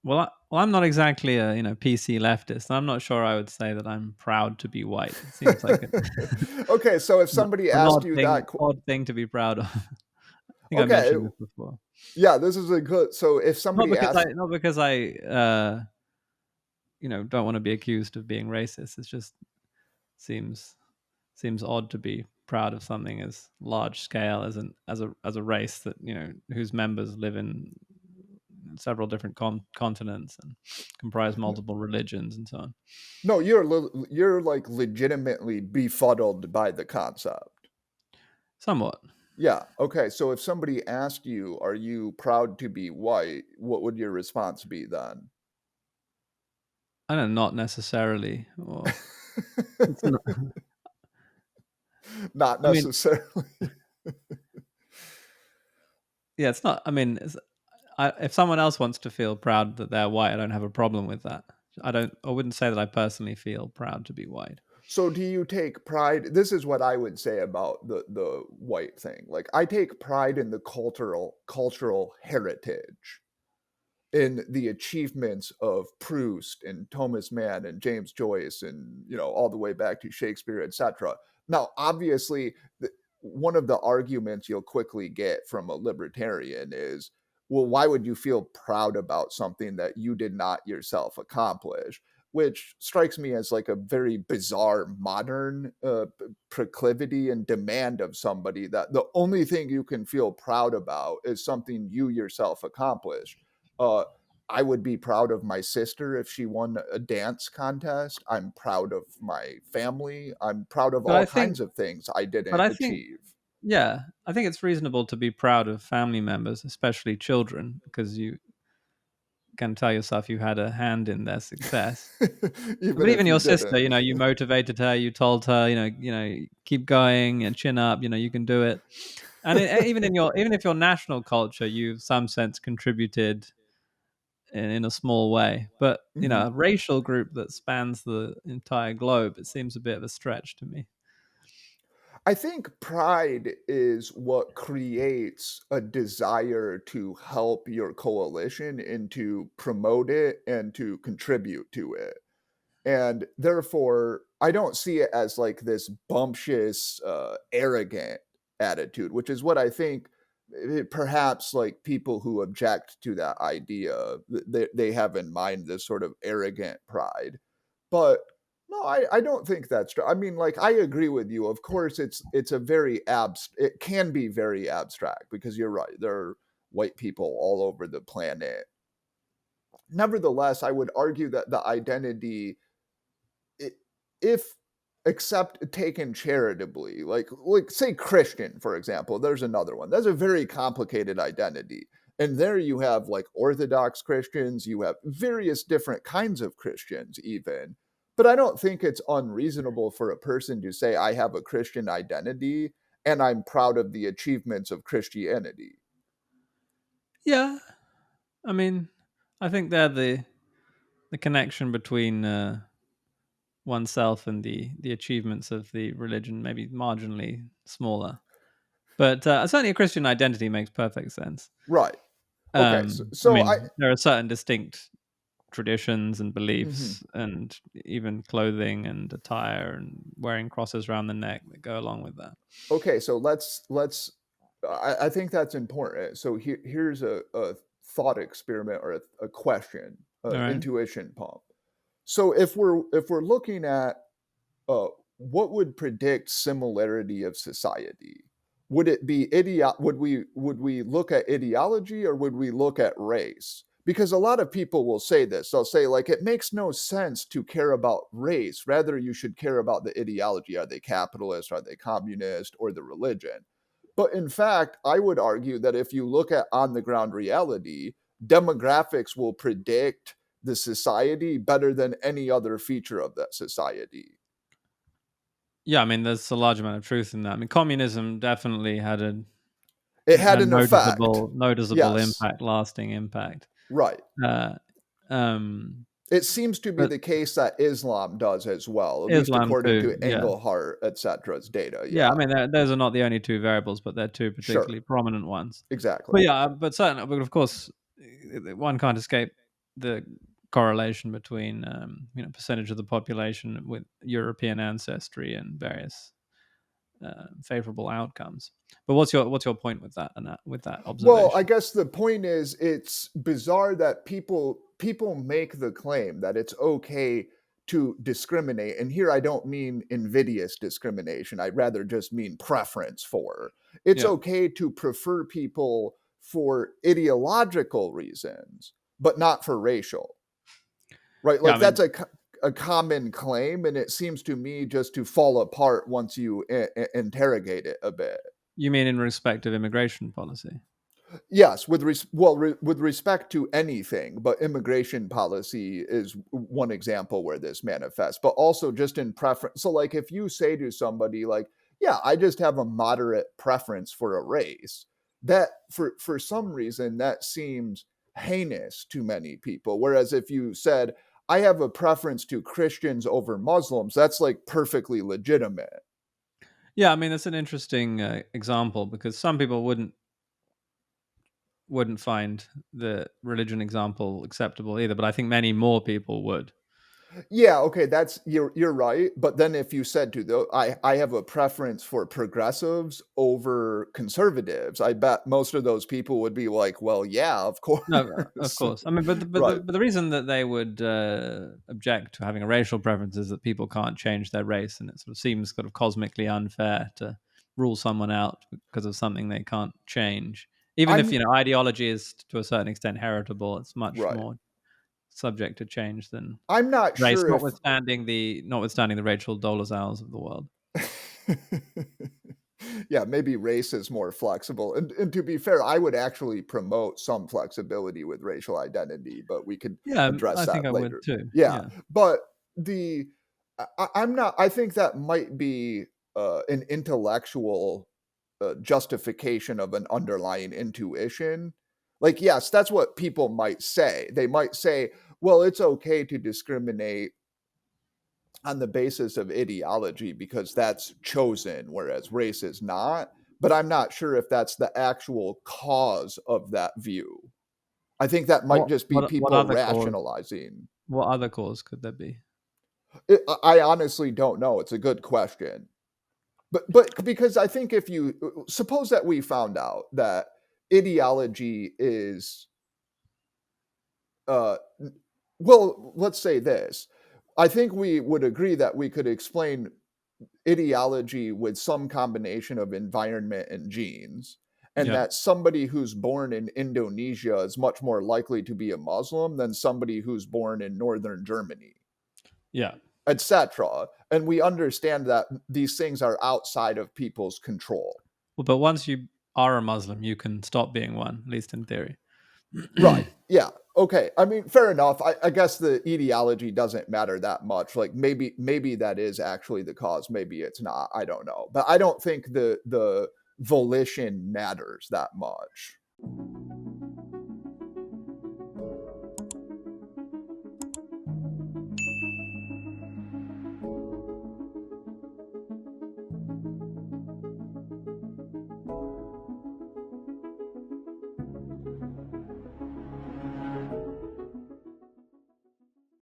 I'm not exactly a PC leftist. I'm not sure I would say that I'm proud to be white. It seems like Okay, so if somebody an asked you that, odd thing to be proud of. I think I okay, mentioned this before. yeah, this is a good. So if somebody asked, Not because I don't want to be accused of being racist. It just seems odd to be proud of something as large scale as a race that whose members live in several different continents and comprise multiple religions and so on. no, you're like legitimately befuddled by the concept. Somewhat. Yeah. Okay. So if somebody asked you, "Are you proud to be white?" What would your response be then? I don't know, not necessarily. Or it's not. Not I mean, necessarily. yeah, it's not. I mean, if someone else wants to feel proud that they're white, I don't have a problem with that. I don't. I wouldn't say that I personally feel proud to be white. So do you take pride? This is what I would say about the white thing. Like I take pride in the cultural heritage, in the achievements of Proust and Thomas Mann and James Joyce and all the way back to Shakespeare, etc. Now, obviously, one of the arguments you'll quickly get from a libertarian is, well, why would you feel proud about something that you did not yourself accomplish? Which strikes me as like a very bizarre modern proclivity and demand of somebody, that the only thing you can feel proud about is something you yourself accomplished. uh, I would be proud of my sister if she won a dance contest. I'm proud of my family. I'm proud of But all I think, kinds of things I but didn't I think, achieve. yeah, I think it's reasonable to be proud of family members, especially children, because you can tell yourself you had a hand in their success. Even But even if you your sister, didn't. you motivated her, you told her, keep going and chin up, you can do it. And even if your national culture, you've some sense contributed in a small way. But Mhm. a racial group that spans the entire globe, it seems a bit of a stretch to me. I think pride is what creates a desire to help your coalition and to promote it and to contribute to it. And therefore, I don't see it as like this bumptious, arrogant attitude, which is what I think perhaps like people who object to that idea, they have in mind, this sort of arrogant pride. But no, I don't think that's true. I mean, like I agree with you. Of course, it's a very it can be very abstract because you're right. There are white people all over the planet. Nevertheless, I would argue that the identity, if accept taken charitably, like say Christian, for example, there's another one. That's a very complicated identity. And there you have like Orthodox Christians, you have various different kinds of Christians, even. But I don't think it's unreasonable for a person to say, I have a Christian identity and I'm proud of the achievements of Christianity. Yeah, I mean, I think they're the connection between oneself and the achievements of the religion, maybe marginally smaller. But certainly, a Christian identity makes perfect sense. Right. Okay. So, I so I. mean, there are certain distinct traditions and Mhm. beliefs, and even clothing and attire and wearing crosses around the neck that go along with that. Okay, so let's. I think that's important. So here's a thought experiment or a question, All right. intuition pump. So if we're looking at uh, what would predict similarity of society, would it be would we look at ideology or would we look at race? Because a lot of people will say this. They'll say like it makes no sense to care about race. Rather, you should care about the ideology. Are they capitalist? Are they communist? Or the religion? But in fact, I would argue that if you look at on the ground reality, demographics will predict the society better than any other feature of that society. Yeah, I mean, there's a large amount of truth in that. I mean, communism definitely had It had a an effect. noticeable Yes, impact, lasting impact. right. Uh, um, It seems to be but the case that Islam does as well, at least Islam according too, to yeah. Engelhardt, etc.'s data. Yeah, I Yeah, mean, those are not the only two variables, but they're two sure, particularly prominent ones. exactly. But yeah, but certainly, but of course, one can't escape the correlation between percentage of the population with European ancestry and various favorable outcomes. But what's your point with that and with that Well, I observation? guess the point is it's bizarre that people make the claim that it's okay to discriminate. And here I don't mean invidious discrimination. I rather just mean preference for. It's Yeah, okay to prefer people for ideological reasons, but not for racial. Right? yeah. I Like that's mean, a common claim and it seems to me just to fall apart once you interrogate it a bit. you mean in respect of immigration policy? Yes, with respect to anything, but immigration policy is one example where this manifests, but also just in preference. So, like, if you say to somebody, like, "Yeah, I just have a moderate preference for a race," that for some reason that seems heinous to many people. Whereas if you said, "I have a preference to Christians over Muslims," that's like perfectly legitimate. Yeah, I mean that's an interesting example because some people wouldn't find the religion example acceptable either, but I think many more people would. Yeah, okay, that's you're right, but then if you said to the I have a preference for progressives over conservatives, I bet most of those people would be like, "Well, yeah, of No, of course." course. I mean, Right, but the reason that they would object to having a racial preference is that people can't change their race, and it sort of seems sort of cosmically unfair to rule someone out because of something they can't change. Even if I'm ideology is to a certain extent heritable, it's much right. more subject to change than I'm not race, sure if notwithstanding the Rachel Dolezals of the world. Yeah, maybe race is more flexible, and to be fair, I would actually promote some flexibility with racial identity, but we could Yeah, address I think that I would later. too. Yeah, Yeah. but the I'm not I think that might be, an intellectual, justification of an underlying intuition. Like, yes, that's what people might say. They might say, "Well, it's okay to discriminate on the basis of ideology because that's chosen, whereas race is not." But I'm not sure if that's the actual cause of that view. I think that might What just be what what people other cause rationalizing. what other cause could there be? I honestly don't know. It's a good question. But because I think if you suppose that we found out that ideology is uh well, let's say this. I think we would agree that we could explain ideology with some combination of environment and genes, and Yeah. that somebody who's born in Indonesia is much more likely to be a Muslim than somebody who's born in northern Germany, Yeah. etc. And we understand that these things are outside of people's control. Well, but once you are a Muslim, you can stop being one, at least in theory. Right. Yeah. Okay. I mean, fair enough. I guess the etiology doesn't matter that much. Like maybe that is actually the cause. Maybe it's not. I don't know. But I don't think the volition matters that much.